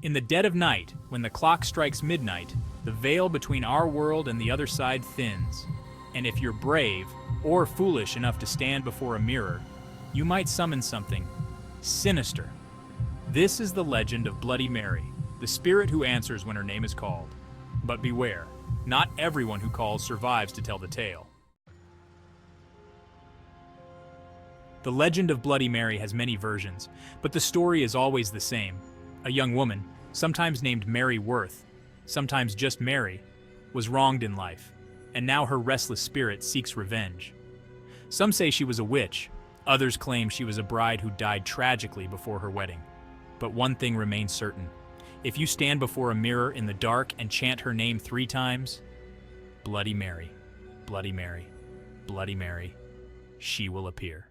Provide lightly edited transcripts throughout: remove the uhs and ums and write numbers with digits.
In the dead of night, when the clock strikes midnight, the veil between our world and the other side thins. And if you're brave, or foolish enough to stand before a mirror, you might summon something sinister. This is the legend of Bloody Mary, the spirit who answers when her name is called. But beware, not everyone who calls survives to tell the tale. The legend of Bloody Mary has many versions, but the story is always the same. A young woman, sometimes named Mary Worth, sometimes just Mary, was wronged in life, and now her restless spirit seeks revenge. Some say she was a witch, others claim she was a bride who died tragically before her wedding. But one thing remains certain. If you stand before a mirror in the dark and chant her name 3 times, Bloody Mary, Bloody Mary, Bloody Mary, she will appear.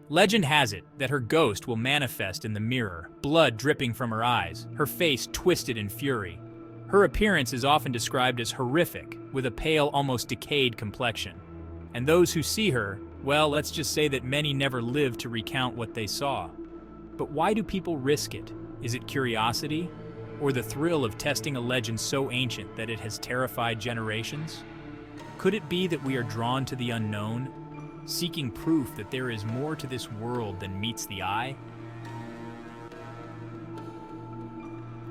Legend has it that her ghost will manifest in the mirror, blood dripping from her eyes, her face twisted in fury. Her appearance is often described as horrific, with a pale, almost decayed complexion. And those who see her, well, let's just say that many never lived to recount what they saw. But why do people risk it? Is it curiosity? Or the thrill of testing a legend so ancient that it has terrified generations? Could it be that we are drawn to the unknown, seeking proof that there is more to this world than meets the eye?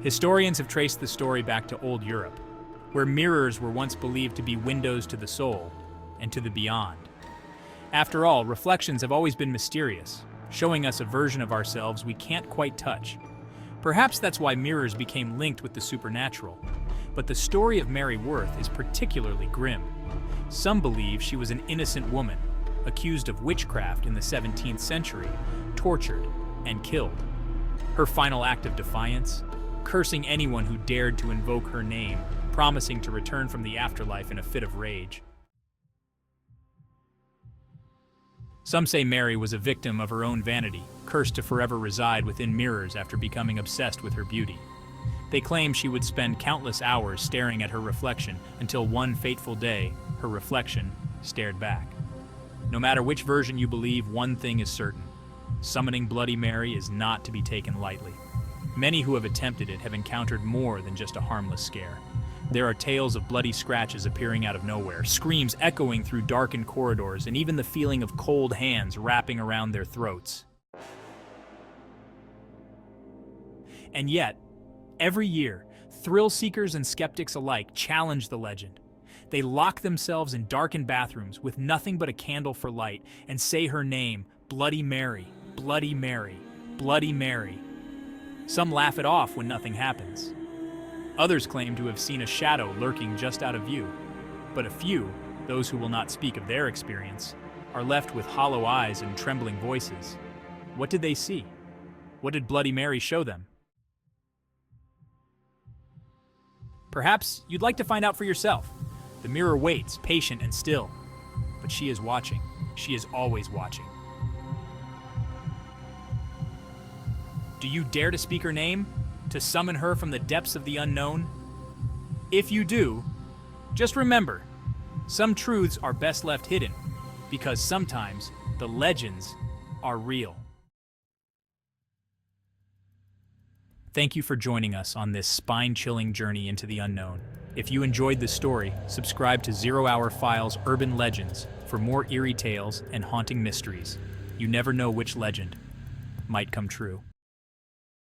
Historians have traced the story back to old Europe, where mirrors were once believed to be windows to the soul and to the beyond. After all, reflections have always been mysterious, showing us a version of ourselves we can't quite touch. Perhaps that's why mirrors became linked with the supernatural. But the story of Mary Worth is particularly grim. Some believe she was an innocent woman, accused of witchcraft in the 17th century, tortured and killed. Her final act of defiance? Cursing anyone who dared to invoke her name, promising to return from the afterlife in a fit of rage. Some say Mary was a victim of her own vanity, cursed to forever reside within mirrors after becoming obsessed with her beauty. They claim she would spend countless hours staring at her reflection until one fateful day, her reflection stared back. No matter which version you believe, one thing is certain. Summoning Bloody Mary is not to be taken lightly. Many who have attempted it have encountered more than just a harmless scare. There are tales of bloody scratches appearing out of nowhere, screams echoing through darkened corridors, and even the feeling of cold hands wrapping around their throats. And yet, every year, thrill seekers and skeptics alike challenge the legend. They lock themselves in darkened bathrooms with nothing but a candle for light and say her name, Bloody Mary, Bloody Mary, Bloody Mary. Some laugh it off when nothing happens. Others claim to have seen a shadow lurking just out of view. But a few, those who will not speak of their experience, are left with hollow eyes and trembling voices. What did they see? What did Bloody Mary show them? Perhaps you'd like to find out for yourself. The mirror waits, patient and still. But she is watching. She is always watching. Do you dare to speak her name? To summon her from the depths of the unknown? If you do, just remember, some truths are best left hidden, because sometimes the legends are real. Thank you for joining us on this spine-chilling journey into the unknown. If you enjoyed this story, subscribe to 0 Hour Files Urban Legends for more eerie tales and haunting mysteries. You never know which legend might come true.